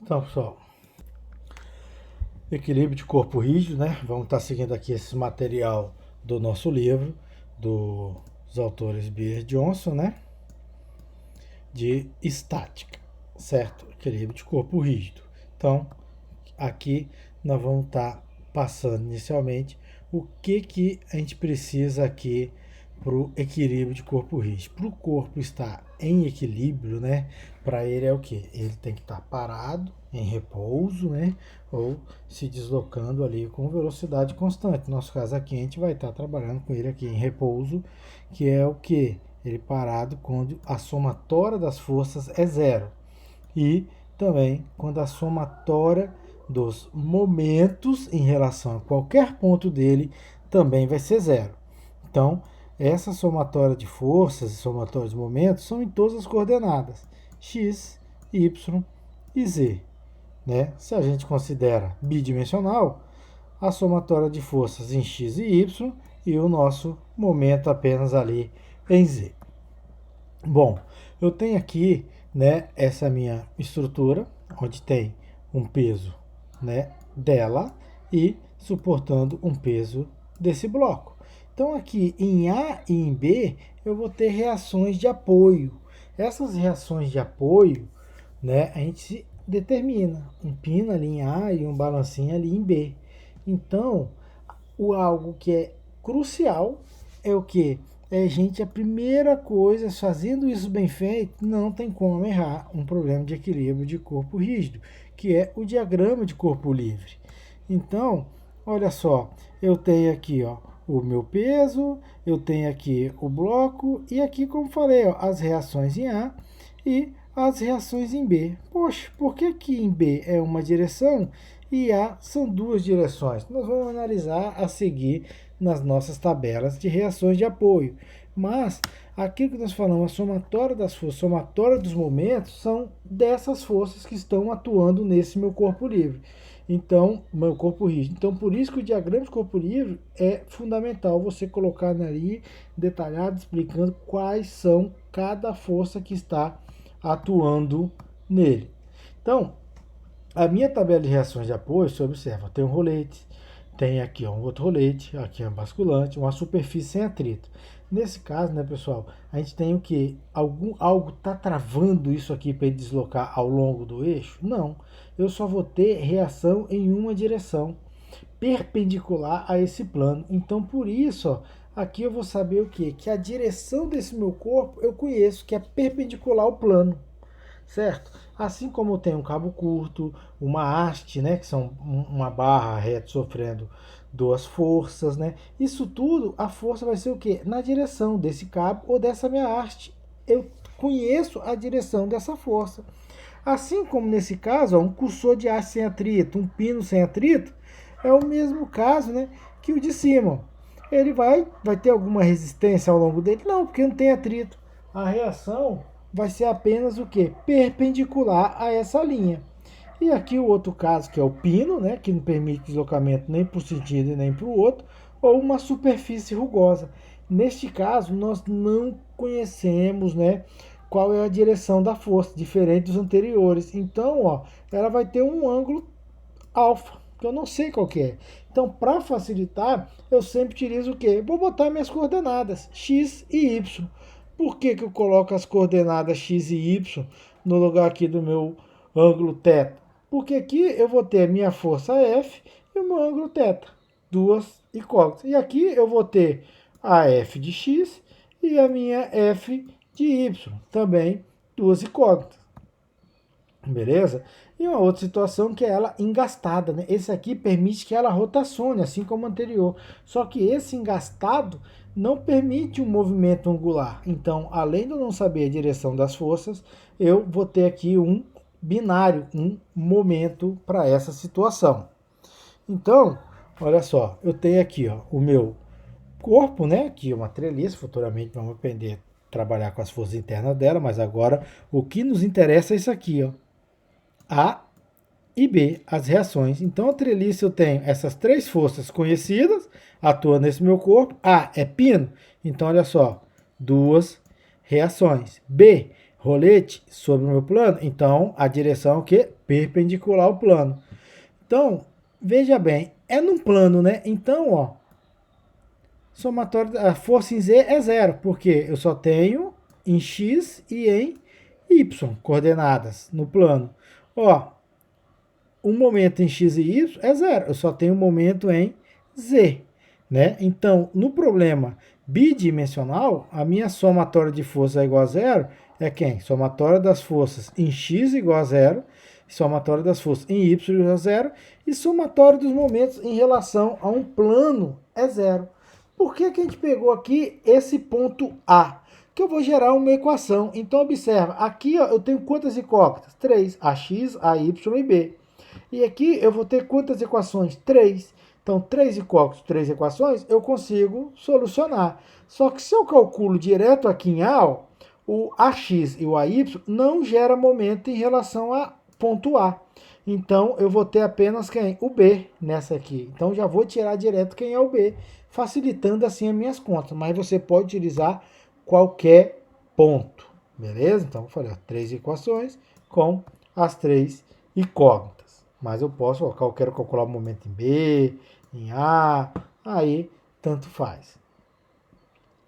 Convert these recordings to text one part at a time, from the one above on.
Então, pessoal, equilíbrio de corpo rígido, né? Vamos estar seguindo aqui esse material do nosso livro, dos autores Beer Johnson, né? De estática, certo? Equilíbrio de corpo rígido. Então, aqui nós vamos estar passando inicialmente o que a gente precisa aqui para o equilíbrio de corpo rígido. Para o corpo estar em equilíbrio, né? Para ele é o que? Ele tem que estar parado, em repouso, né? Ou se deslocando ali com velocidade constante. No nosso caso aqui, a gente vai estar trabalhando com ele aqui em repouso, que é o que? Ele parado quando a somatória das forças é zero. E também quando a somatória dos momentos em relação a qualquer ponto dele também vai ser zero. Então, essa somatória de forças e somatória de momentos são em todas as coordenadas, x, y e z. Né? Se a gente considera bidimensional, a somatória de forças em x e y e o nosso momento apenas ali em z. Bom, eu tenho aqui, né, essa minha estrutura, onde tem um peso, né, dela e suportando um peso desse bloco. Então aqui em A e em B eu vou ter reações de apoio. Essas reações de apoio, né, a gente determina um pino ali em A e um balancinho ali em B. Então, algo que é crucial é o que? A primeira coisa, fazendo isso bem feito, não tem como errar um problema de equilíbrio de corpo rígido, que é o diagrama de corpo livre. Então, olha só, eu tenho aqui, ó, o meu peso, eu tenho aqui o bloco e aqui, como falei, ó, as reações em A e as reações em B. Poxa, por que aqui em B é uma direção e A são duas direções? Nós vamos analisar a seguir nas nossas tabelas de reações de apoio. Mas aquilo que nós falamos, a somatória das forças, a somatória dos momentos, são dessas forças que estão atuando nesse meu corpo livre. Então, meu corpo rígido. Então, por isso que o diagrama de corpo livre é fundamental você colocar ali detalhado, explicando quais são cada força que está atuando nele. Então, a minha tabela de reações de apoio, você observa, tem um rolete, tem aqui um outro rolete, aqui é um basculante, uma superfície sem atrito. Nesse caso, né, pessoal, a gente tem o que? Algo está travando isso aqui para ele deslocar ao longo do eixo? Não. Eu só vou ter reação em uma direção, perpendicular a esse plano. Então, por isso, ó, aqui eu vou saber o quê? Que a direção desse meu corpo eu conheço, que é perpendicular ao plano, certo? Assim como eu tenho um cabo curto, uma haste, né, que são uma barra reta sofrendo duas forças, né? Isso tudo, a força vai ser o quê? Na direção desse cabo ou dessa minha haste. Eu conheço a direção dessa força. Assim como nesse caso, ó, um cursor de haste sem atrito, um pino sem atrito, é o mesmo caso, né, que o de cima. Ele vai ter alguma resistência ao longo dele? Não, porque não tem atrito. A reação vai ser apenas o que? Perpendicular a essa linha. E aqui o outro caso, que é o pino, né, que não permite deslocamento nem para um sentido e nem para o outro, ou uma superfície rugosa. Neste caso, nós não conhecemos, né, qual é a direção da força, diferente dos anteriores. Então, ó, ela vai ter um ângulo alfa, que eu não sei qual que é. Então, para facilitar, eu sempre utilizo o quê? Vou botar minhas coordenadas, x e y. Por que eu coloco as coordenadas x e y no lugar aqui do meu ângulo θ? Porque aqui eu vou ter a minha força F e o meu ângulo θ, duas incógnitas. E aqui eu vou ter a F de x e a minha F de y, também duas incógnitas. Beleza? E uma outra situação que é ela engastada, né? Esse aqui permite que ela rotacione, assim como o anterior. Só que esse engastado não permite um movimento angular. Então, além de eu não saber a direção das forças, eu vou ter aqui um binário, um momento para essa situação. Então, olha só, eu tenho aqui, ó, o meu corpo, né? Aqui uma treliça, futuramente vamos aprender a trabalhar com as forças internas dela, mas agora o que nos interessa é isso aqui, ó. A e B, as reações. Então, a treliça eu tenho essas três forças conhecidas atuando nesse meu corpo. A é pino, então olha só, duas reações. B, rolete sobre o meu plano, então a direção é o quê? Perpendicular ao plano. Então, veja bem, é num plano, né? Então, ó, somatório, a força em Z é zero, porque eu só tenho em X e em Y coordenadas no plano. Ó, o momento em X e Y é zero, eu só tenho o momento em Z, né? Então, no problema bidimensional, a minha somatória de força é igual a zero é quem? Somatória das forças em X igual a zero, somatória das forças em Y igual a zero, e somatória dos momentos em relação a um plano é zero. Por que que a gente pegou aqui esse ponto A? Que eu vou gerar uma equação. Então, observa, aqui ó, eu tenho quantas incógnitas? 3, AX, AY e B. E aqui eu vou ter quantas equações? 3. Então, 3 incógnitos, 3 equações, eu consigo solucionar. Só que se eu calculo direto aqui em A, ó, o AX e o AY não gera momento em relação a ponto A. Então, eu vou ter apenas quem? O B nessa aqui. Então, já vou tirar direto quem é o B, facilitando assim as minhas contas. Mas você pode utilizar qualquer ponto, beleza? Então, eu falei, ó, 3 equações com as 3 incógnitas. Mas eu posso, ó, eu quero calcular o momento em B, em A, aí tanto faz.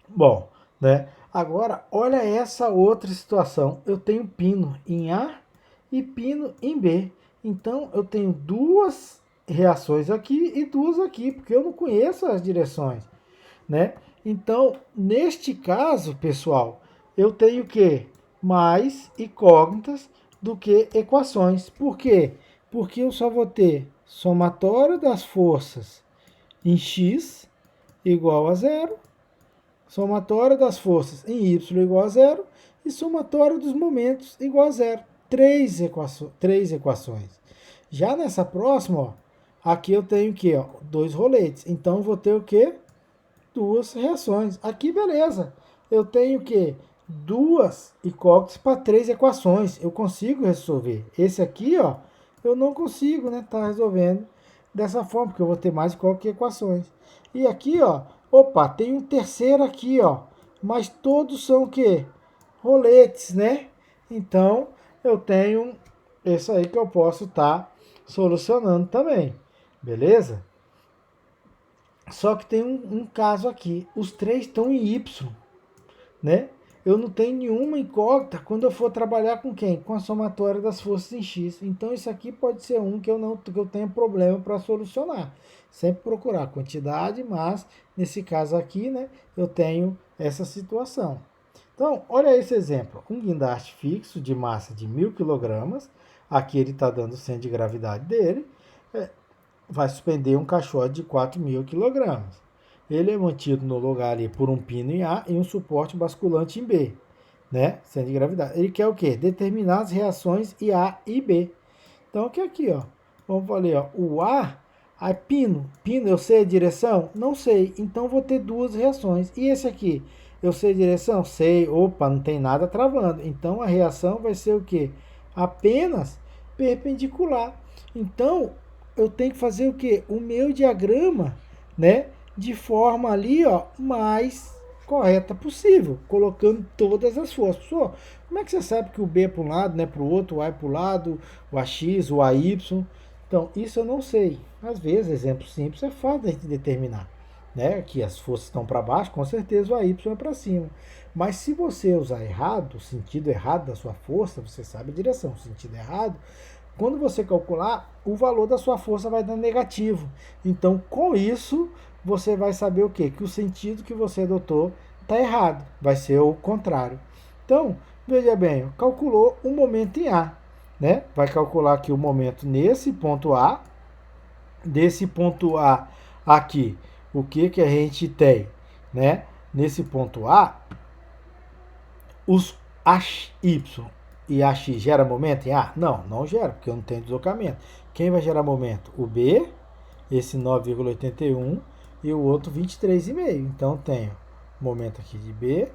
Bom, né? Agora, olha essa outra situação. Eu tenho pino em A e pino em B. Então, eu tenho duas reações aqui e duas aqui, porque eu não conheço as direções, né? Então, neste caso, pessoal, eu tenho que mais incógnitas do que equações. Por quê? Porque eu só vou ter somatório das forças em x igual a zero, somatório das forças em y igual a zero e somatório dos momentos igual a zero. Três equações. Já nessa próxima, ó, aqui eu tenho o quê? Ó, dois roletes. Então, eu vou ter o quê? Duas reações. Aqui, beleza. Eu tenho o quê? Duas incógnitas para três equações. Eu consigo resolver. Esse aqui, ó, eu não consigo, né? Tá resolvendo dessa forma, porque eu vou ter mais incógnitas que equações. E aqui, ó, opa, tem um terceiro aqui, ó. Mas todos são o quê? Roletes, né? Então, eu tenho esse aí que eu posso estar solucionando também. Beleza? Só que tem um caso aqui. Os três estão em Y, né? Eu não tenho nenhuma incógnita quando eu for trabalhar com quem? Com a somatória das forças em X. Então, isso aqui pode ser um que eu tenha problema para solucionar. Sempre procurar quantidade, mas nesse caso aqui, né, eu tenho essa situação. Então, olha esse exemplo. Um guindaste fixo de massa de 1.000 kg. Aqui ele está dando o centro de gravidade dele. Vai suspender um caixote de 4.000 kg. Ele é mantido no lugar ali por um pino em A e um suporte basculante em B, né? Centro de gravidade. Ele quer o quê? Determinar as reações em A e B. Então, aqui, ó. Vamos falar, ó. O A, pino. Pino, eu sei a direção? Não sei. Então, vou ter duas reações. E esse aqui? Eu sei a direção? Sei. Opa, não tem nada travando. Então, a reação vai ser o quê? Apenas perpendicular. Então, eu tenho que fazer o quê? O meu diagrama, né? De forma ali, ó, mais correta possível, colocando todas as forças. Pessoal, como é que você sabe que o B é para um lado, né, para o outro, o A é para o lado, o AX, o AY? Então, isso eu não sei. Às vezes, exemplo simples, é fácil de determinar, né? Que as forças estão para baixo, com certeza o AY é para cima. Mas se você usar errado, o sentido errado da sua força, você sabe a direção, o sentido errado, quando você calcular, o valor da sua força vai dar negativo. Então, com isso, você vai saber o quê? Que o sentido que você adotou está errado. Vai ser o contrário. Então, veja bem, calculou o momento em A, né? Vai calcular aqui o momento nesse ponto A. Desse ponto A aqui, o que a gente tem, né? Nesse ponto A, os AY e AX gera momento em A? Não, não gera, porque eu não tenho deslocamento. Quem vai gerar momento? O B, esse 9,81 e o outro 23,5. Então, tenho momento aqui de B,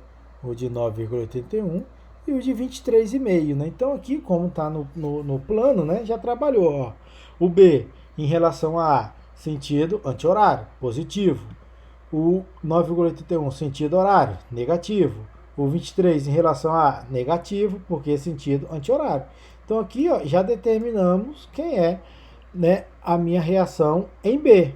o de 9,81 e o de 23,5. Né? Então, aqui, como está no plano, né, já trabalhou. Ó. O B, em relação a A, sentido anti-horário, positivo. O 9,81, sentido horário, negativo. O 23 em relação a negativo, porque é sentido anti-horário. Então aqui ó, já determinamos quem é, né, a minha reação em B.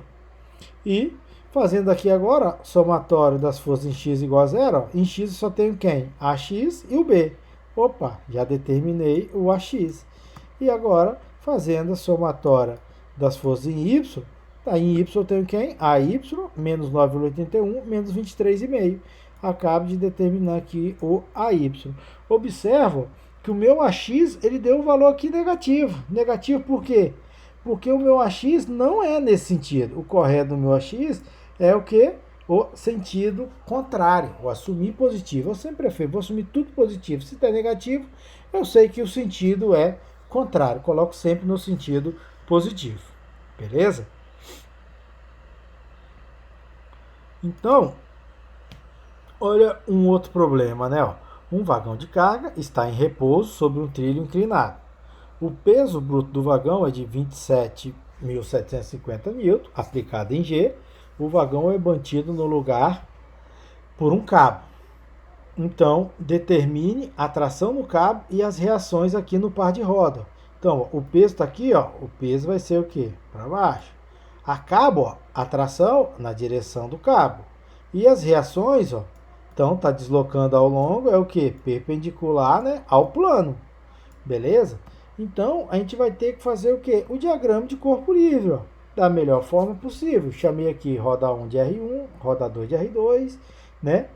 E fazendo aqui agora, somatório das forças em x igual a zero, ó, em x eu só tenho quem? AX e o B. Opa, já determinei o AX. E agora, fazendo a somatória das forças em Y, tá, em Y eu tenho quem? AY, menos 9,81, menos 23,5. Acabo de determinar aqui o AY. Observa que o meu AX, ele deu um valor aqui negativo. Negativo por quê? Porque o meu AX não é nesse sentido. O correto do meu AX é o que? O sentido contrário, o assumir positivo. Eu sempre prefiro, vou assumir tudo positivo. Se está negativo, eu sei que o sentido é contrário. Coloco sempre no sentido positivo. Beleza? Então, olha um outro problema, né? Ó, um vagão de carga está em repouso sobre um trilho inclinado. O peso bruto do vagão é de 27.750 N, aplicado em G. O vagão é mantido no lugar por um cabo. Então, determine a tração no cabo e as reações aqui no par de roda. Então, ó, o peso está aqui, ó, o peso vai ser o quê? Para baixo. A cabo, ó, a tração na direção do cabo. E as reações, ó, então está deslocando ao longo, é o que? Perpendicular, né, ao plano. Beleza? Então, a gente vai ter que fazer o quê? O diagrama de corpo livre, ó, da melhor forma possível. Chamei aqui roda 1 de R1, roda 2 de R2, né?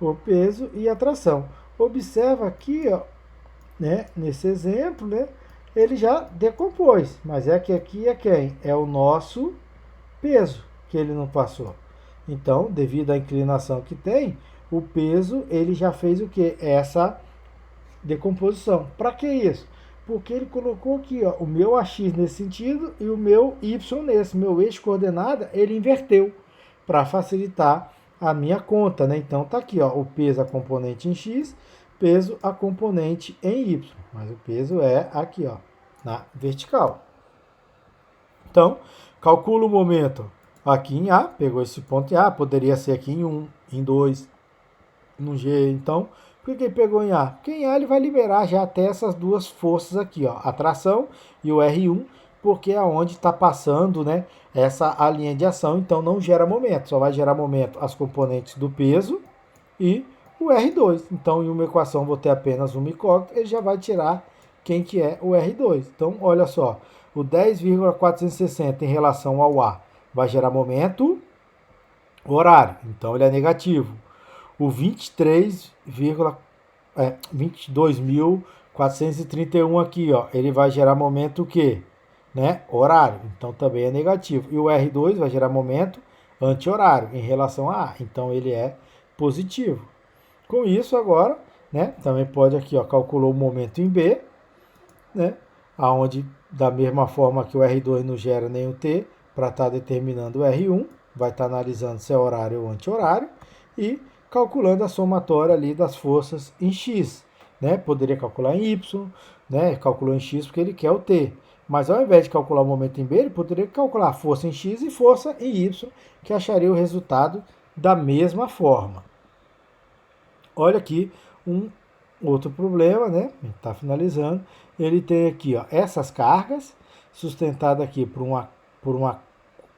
O peso e a tração. Observa aqui, ó, né, nesse exemplo, né, ele já decompôs, mas é que aqui é quem? É o nosso peso que ele não passou. Então, devido à inclinação que tem, o peso ele já fez o que? Essa decomposição. Para que isso? Porque ele colocou aqui, ó, o meu AX nesse sentido e o meu Y nesse. Meu eixo coordenada, ele inverteu para facilitar a minha conta, né? Então tá aqui, ó, o peso a componente em X, peso a componente em Y. Mas o peso é aqui, ó, na vertical. Então, calcula o momento aqui em A, pegou esse ponto em A, poderia ser aqui em 1, em 2, no G, então, por que ele pegou em A? Porque em A ele vai liberar já até essas duas forças aqui, ó, a tração e o R1, porque é onde está passando, né, a linha de ação, então não gera momento, só vai gerar momento as componentes do peso e o R2. Então, em uma equação vou ter apenas uma incógnita, ele já vai tirar quem que é o R2. Então, olha só, o 10,460 em relação ao A vai gerar momento horário, então ele é negativo. O 22.431 aqui, ó, ele vai gerar momento o quê? Né? Horário, então também é negativo. E o R2 vai gerar momento anti-horário em relação a A, então ele é positivo. Com isso agora, né, também pode aqui, ó, calculou o momento em B, né, aonde da mesma forma que o R2 não gera nenhum T, para estar determinando o R1, vai estar analisando se é horário ou anti-horário e calculando a somatória ali das forças em X, né? Poderia calcular em Y, né? Calculou em X porque ele quer o T. Mas ao invés de calcular o momento em B, ele poderia calcular força em X e força em Y, que acharia o resultado da mesma forma. Olha aqui um outro problema, né? A gente está finalizando. Ele tem aqui, ó, essas cargas sustentadas aqui por uma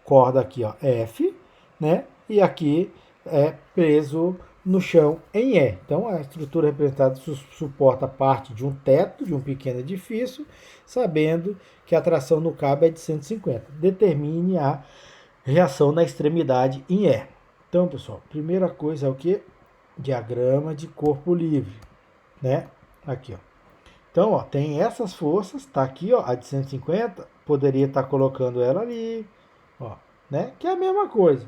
corda aqui, ó, F, né? E aqui é preso no chão em E. Então, a estrutura representada suporta parte de um teto de um pequeno edifício, sabendo que a tração no cabo é de 150. Determine a reação na extremidade em E. Então, pessoal, primeira coisa é o que? Diagrama de corpo livre, né? Aqui, ó. Então, ó, tem essas forças, tá aqui, ó, a de 150, poderia estar colocando ela ali, ó, né? Que é a mesma coisa.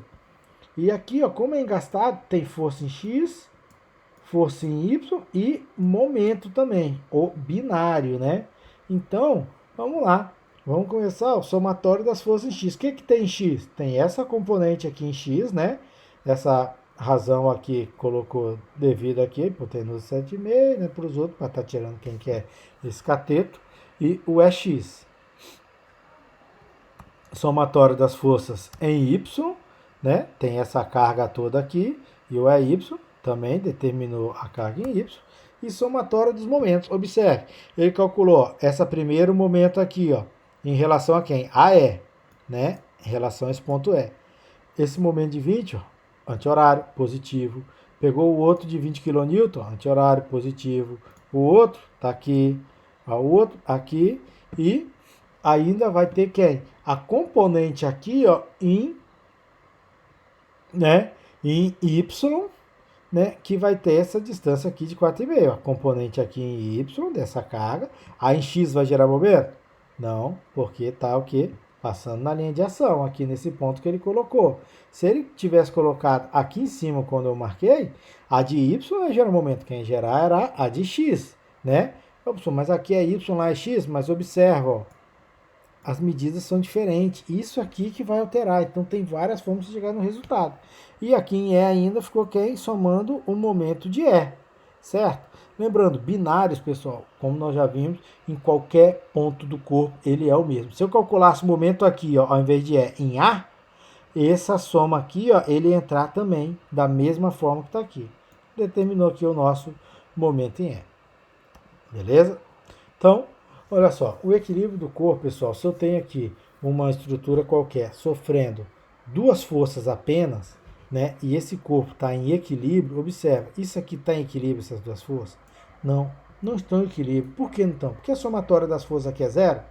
E aqui, ó, como é engastado, tem força em X, força em Y e momento também, o binário, né? Então, vamos lá. Vamos começar o somatório das forças em X. O que tem em X? Tem essa componente aqui em X, né? Essa razão aqui colocou devido aqui, hipotenusa 7,5, né? Para os outros, para estar tirando quem quer esse cateto. E o EX. Somatório das forças em Y, né? Tem essa carga toda aqui, e o EY também determinou a carga em Y, e somatória dos momentos. Observe, ele calculou esse primeiro momento aqui, ó, em relação a quem? A E, né? Em relação a esse ponto E. Esse momento de 20, ó, anti-horário, positivo. Pegou o outro de 20 kN, anti-horário, positivo. O outro tá aqui, o outro aqui, e ainda vai ter quem? A componente aqui, ó, em Y, né, que vai ter essa distância aqui de 4,5. A componente aqui em Y dessa carga. Aí em X vai gerar momento? Não, porque tá o quê? Passando na linha de ação, aqui nesse ponto que ele colocou. Se ele tivesse colocado aqui em cima, quando eu marquei, a de Y não gera momento. Quem gerar era a de X, né? Mas aqui é Y, lá é X, mas observa, ó, as medidas são diferentes. Isso aqui que vai alterar. Então tem várias formas de chegar no resultado. E aqui em E ainda ficou quem? Somando o momento de E, certo? Lembrando, binários, pessoal, como nós já vimos, em qualquer ponto do corpo ele é o mesmo. Se eu calculasse o momento aqui, ó, ao invés de E em A, essa soma aqui, ó, ele ia entrar também da mesma forma que está aqui. Determinou aqui o nosso momento em E. Beleza? Então, olha só, o equilíbrio do corpo, pessoal, se eu tenho aqui uma estrutura qualquer sofrendo duas forças apenas, né, e esse corpo está em equilíbrio, observa, isso aqui está em equilíbrio, essas duas forças? Não, não estão em equilíbrio. Por que não estão? Porque a somatória das forças aqui é zero,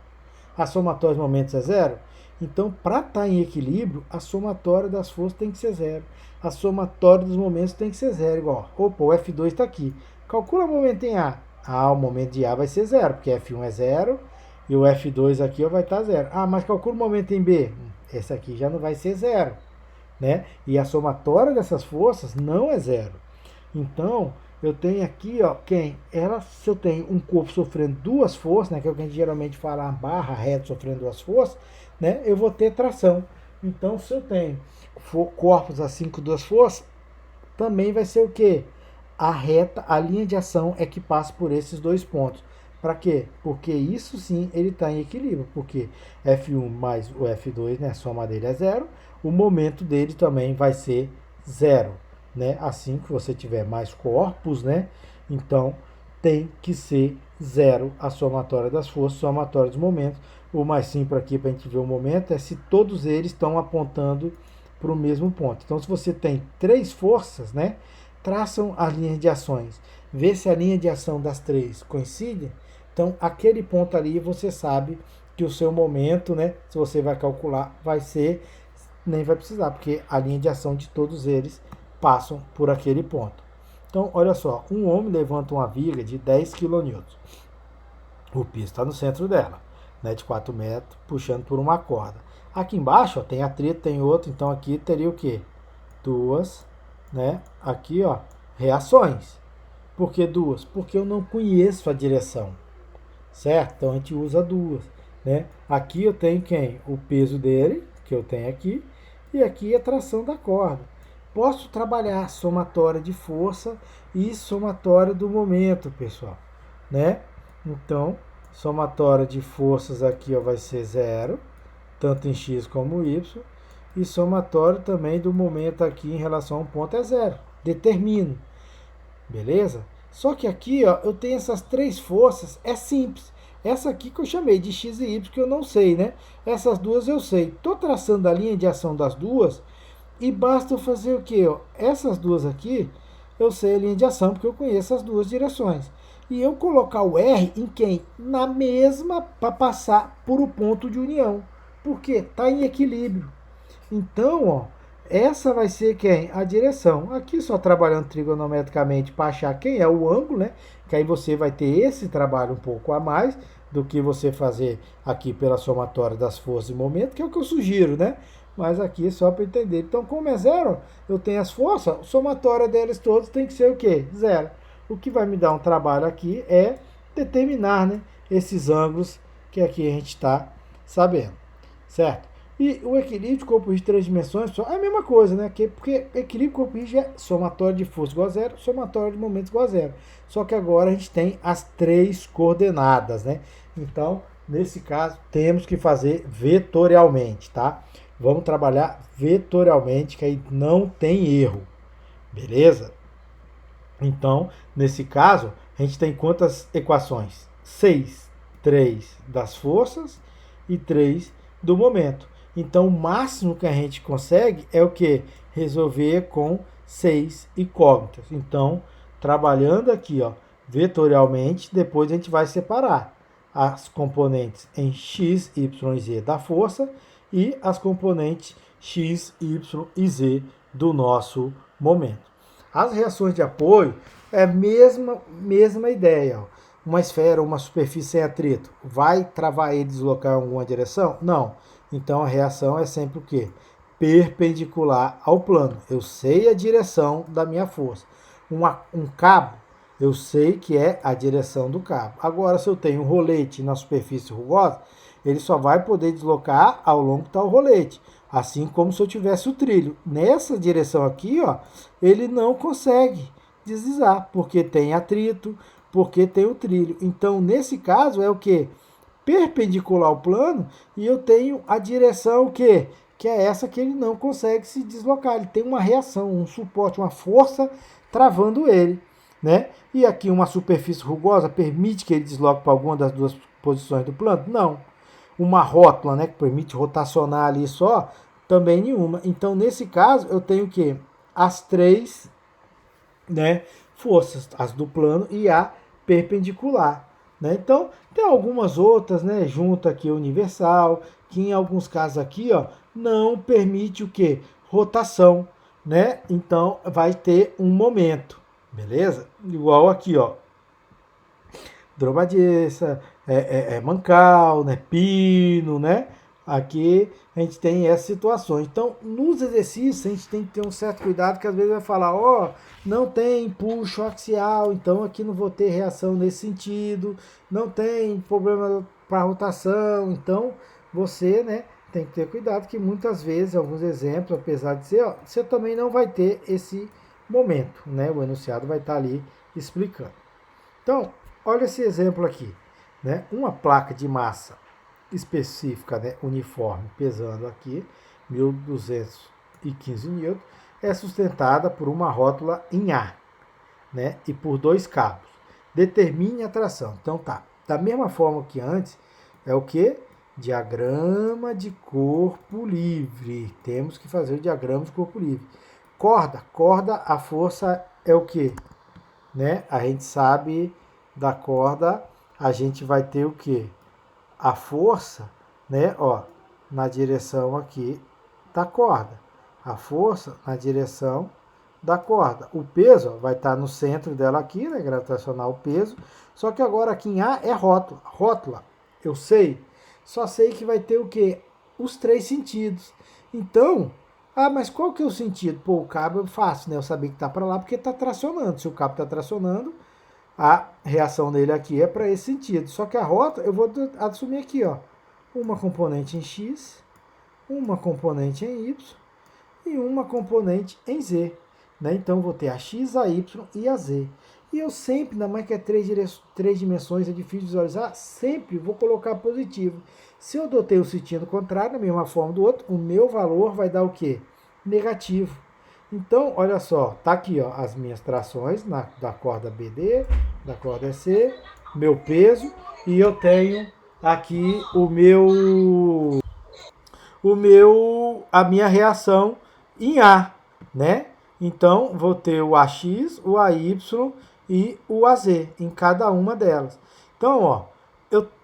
a somatória dos momentos é zero. Então, para estar em equilíbrio, a somatória das forças tem que ser zero. A somatória dos momentos tem que ser zero, igual. Opa, o F2 está aqui. Calcula o momento em A. Ah, o momento de A vai ser zero, porque F1 é zero e o F2 aqui vai estar zero. Ah, mas calcula o momento em B. Esse aqui já não vai ser zero, né? E a somatória dessas forças não é zero. Então, eu tenho aqui, ó, se eu tenho um corpo sofrendo duas forças, né, que é o que a gente geralmente fala, a barra reta sofrendo duas forças, né, eu vou ter tração. Então, se eu tenho corpos assim com duas forças, também vai ser o quê? A reta, a linha de ação é que passa por esses dois pontos. Para quê? Porque isso sim ele está em equilíbrio, porque F1 mais o F2, né, a soma dele é zero, o momento dele também vai ser zero, né? Assim que você tiver mais corpos, né, então tem que ser zero a somatória das forças, somatória dos momentos. O mais simples aqui para a gente ver o momento é se todos eles estão apontando para o mesmo ponto. Então, se você tem três forças, né, traçam as linhas de ações, vê se a linha de ação das três coincide. Então, aquele ponto ali você sabe que o seu momento, né, se você vai calcular, vai ser, nem vai precisar, porque a linha de ação de todos eles passam por aquele ponto. Então, olha só, um homem levanta uma viga de 10 kN. O piso está no centro dela, né, de 4 metros, puxando por uma corda. Aqui embaixo, ó, tem atrito, tem outro, então aqui teria o quê? Duas, né? Aqui, ó, reações. Por que duas? Porque eu não conheço a direção, certo? Então a gente usa duas, né? Aqui eu tenho quem? O peso dele, que eu tenho aqui, e aqui a tração da corda. Posso trabalhar somatória de força e somatória do momento, pessoal, né? Então, somatória de forças aqui, ó, vai ser zero, tanto em X como Y. E somatório também do momento aqui em relação a um ponto é zero. Determino. Beleza? Só que aqui, ó, eu tenho essas três forças, é simples. Essa aqui que eu chamei de X e Y, que eu não sei, né? Essas duas eu sei. Estou traçando a linha de ação das duas e basta eu fazer o quê? Ó? Essas duas aqui, eu sei a linha de ação, porque eu conheço as duas direções. E eu colocar o R em quem? Na mesma, para passar por o ponto de união. Por quê? Está em equilíbrio. Então, ó, essa vai ser quem? A direção. Aqui só trabalhando trigonometricamente para achar quem é o ângulo, né? Que aí você vai ter esse trabalho um pouco a mais do que você fazer aqui pela somatória das forças e momento, que é o que eu sugiro, né? Mas aqui é só para entender. Então, como é zero, eu tenho as forças, a somatória deles todos tem que ser o quê? Zero. O que vai me dar um trabalho aqui é determinar, né, esses ângulos que aqui a gente está sabendo, certo? E o equilíbrio de corpo rígido de 3 dimensões é a mesma coisa, né? Porque equilíbrio de corpo rígido é somatório de força igual a zero, somatório de momentos igual a zero. Só que agora a gente tem as três coordenadas, né? Então, nesse caso, temos que fazer vetorialmente, tá? Vamos trabalhar vetorialmente, que aí não tem erro, beleza? Então, nesse caso, a gente tem quantas equações? 6. 3 das forças e 3 do momento. Então, o máximo que a gente consegue é o que? Resolver com 6 incógnitas. Então, trabalhando aqui, ó, vetorialmente, depois a gente vai separar as componentes em x, y e z da força e as componentes x, y e z do nosso momento. As reações de apoio é a mesma ideia. Ó. Uma esfera, uma superfície sem atrito, vai travar e deslocar em alguma direção? Não. Então a reação é sempre o quê? Perpendicular ao plano. Eu sei a direção da minha força. Um cabo, eu sei que é a direção do cabo. Agora, se eu tenho um rolete na superfície rugosa, ele só vai poder deslocar ao longo que está o rolete. Assim como se eu tivesse o trilho. Nessa direção aqui, ó, ele não consegue deslizar, porque tem atrito, porque tem o trilho. Então, nesse caso, é o que? Perpendicular ao plano, e eu tenho a direção que é essa que ele não consegue se deslocar. Ele tem uma reação, um suporte, uma força travando ele, né? E aqui uma superfície rugosa permite que ele desloque para alguma das duas posições do plano? Não. Uma rótula, né, que permite rotacionar ali só, também nenhuma. Então, nesse caso, eu tenho que as três, né, forças, as do plano e a perpendicular. Né? Então, tem algumas outras, né, junto aqui universal, que em alguns casos aqui, ó, não permite o que? Rotação, né? Então, vai ter um momento, beleza? Igual aqui, ó, dromadiça, mancal, né, pino, né? Aqui a gente tem essas situações. Então, nos exercícios, a gente tem que ter um certo cuidado, que às vezes vai falar, ó, não tem puxo axial, então aqui não vou ter reação nesse sentido, não tem problema para rotação, então você, né, tem que ter cuidado, que muitas vezes, alguns exemplos, apesar de ser, ó, você também não vai ter esse momento, né? O enunciado vai estar ali explicando. Então, olha esse exemplo aqui, né? Uma placa de massa específica, né, uniforme, pesando aqui 1.215 N, é sustentada por uma rótula em A, né, e por dois cabos. Determine a tração. Então tá, da mesma forma que antes, é o que? Diagrama de corpo livre. Temos que fazer o diagrama de corpo livre. Corda, a força é o que? Né? A gente sabe da corda, a gente vai ter o que? A força, né, ó, na direção aqui da corda. A força na direção da corda. O peso, ó, vai estar no centro dela aqui, né, gravitacional o peso. Só que agora aqui em A é rótula. Rótula, eu sei, só sei que vai ter o quê? Os três sentidos. Então, mas qual que é o sentido? Pô, o cabo é fácil, né, eu saber que tá para lá porque tá tracionando. Se o cabo tá tracionando, a reação dele aqui é para esse sentido. Só que a rota, eu vou assumir aqui, ó, uma componente em X, uma componente em Y e uma componente em Z. Né? Então, eu vou ter a X, a Y e a Z. E eu sempre, ainda mais que é três dimensões, é difícil visualizar, sempre vou colocar positivo. Se eu adotei o sentido contrário, da mesma forma do outro, o meu valor vai dar o quê? Negativo. Então, olha só, tá aqui, ó, as minhas trações da corda BD, da corda EC, meu peso, e eu tenho aqui a minha reação em A, né? Então, vou ter o AX, o AY e o AZ em cada uma delas. Então, ó,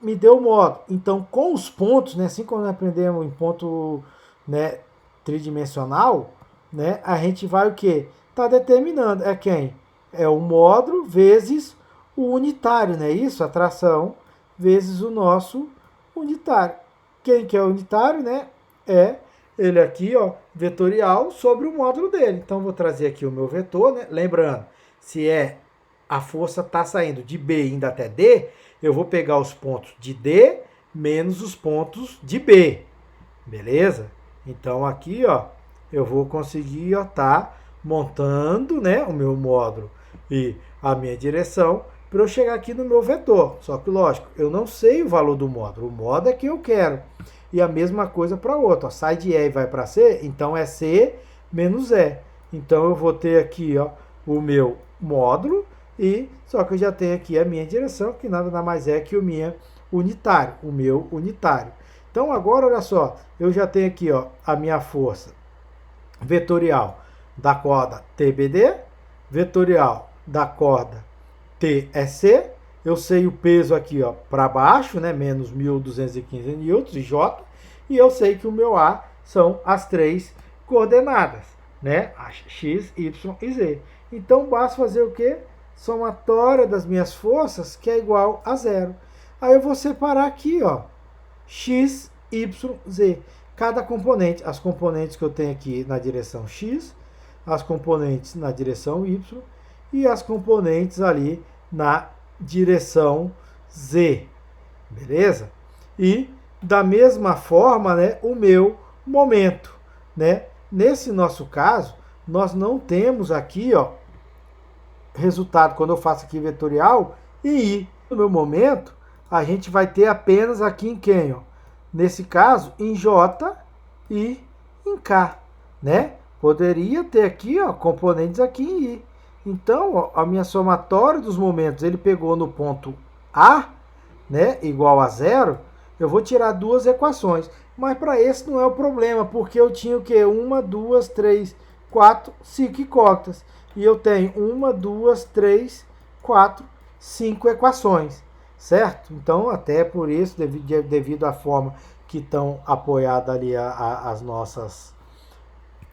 me deu o modo. Então, com os pontos, né, assim como nós aprendemos em ponto, né, tridimensional, né, a gente vai o quê? Tá determinando. É quem? É o módulo vezes o unitário, né? Isso, a tração vezes o nosso unitário. Quem que é o unitário, né? É ele aqui, ó, vetorial sobre o módulo dele. Então, vou trazer aqui o meu vetor, né? Lembrando, se a força está saindo de B indo até D, eu vou pegar os pontos de D menos os pontos de B. Beleza? Então, aqui, ó, eu vou conseguir estar montando, né, o meu módulo e a minha direção para eu chegar aqui no meu vetor. Só que, lógico, eu não sei o valor do módulo. O módulo é que eu quero. E a mesma coisa para o outro. Ó, sai de E e vai para C, então é C menos E. Então eu vou ter aqui, ó, o meu módulo, e só que eu já tenho aqui a minha direção, que nada mais é que o meu unitário. Então agora, olha só, eu já tenho aqui, ó, a minha força vetorial da corda TBD, vetorial da corda TEC, eu sei o peso aqui, ó, para baixo, né, menos 1.215 newtons, J, e eu sei que o meu A são as três coordenadas, né, a X, Y e Z. Então basta fazer o quê? Somatória das minhas forças, que é igual a zero. Aí eu vou separar aqui, ó, X, Y, Z. Cada componente, as componentes que eu tenho aqui na direção X, as componentes na direção Y e as componentes ali na direção Z, beleza? E da mesma forma, né, o meu momento, né? Nesse nosso caso, nós não temos aqui, ó, resultado quando eu faço aqui vetorial em I. No meu momento, a gente vai ter apenas aqui em quem, ó? Nesse caso, em J e em K, né? Poderia ter aqui, ó, componentes aqui em I. Então, ó, a minha somatória dos momentos, ele pegou no ponto A, né, igual a zero, eu vou tirar duas equações. Mas para esse não é o problema, porque eu tinha o quê? 1, 2, 3, 4, 5 incógnitas. E eu tenho 1, 2, 3, 4, 5 equações, certo? Então, até por isso, devido à forma que estão apoiadas ali as nossas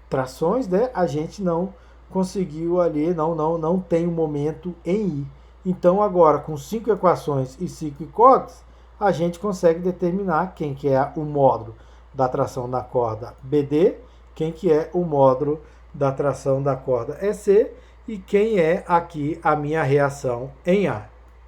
trações, né, a gente não conseguiu ali, não tem um momento em I. Então agora, com 5 equações e 5 incógnitas, a gente consegue determinar quem que é o módulo da tração da corda BD, quem que é o módulo da tração da corda EC e quem é aqui a minha reação em A.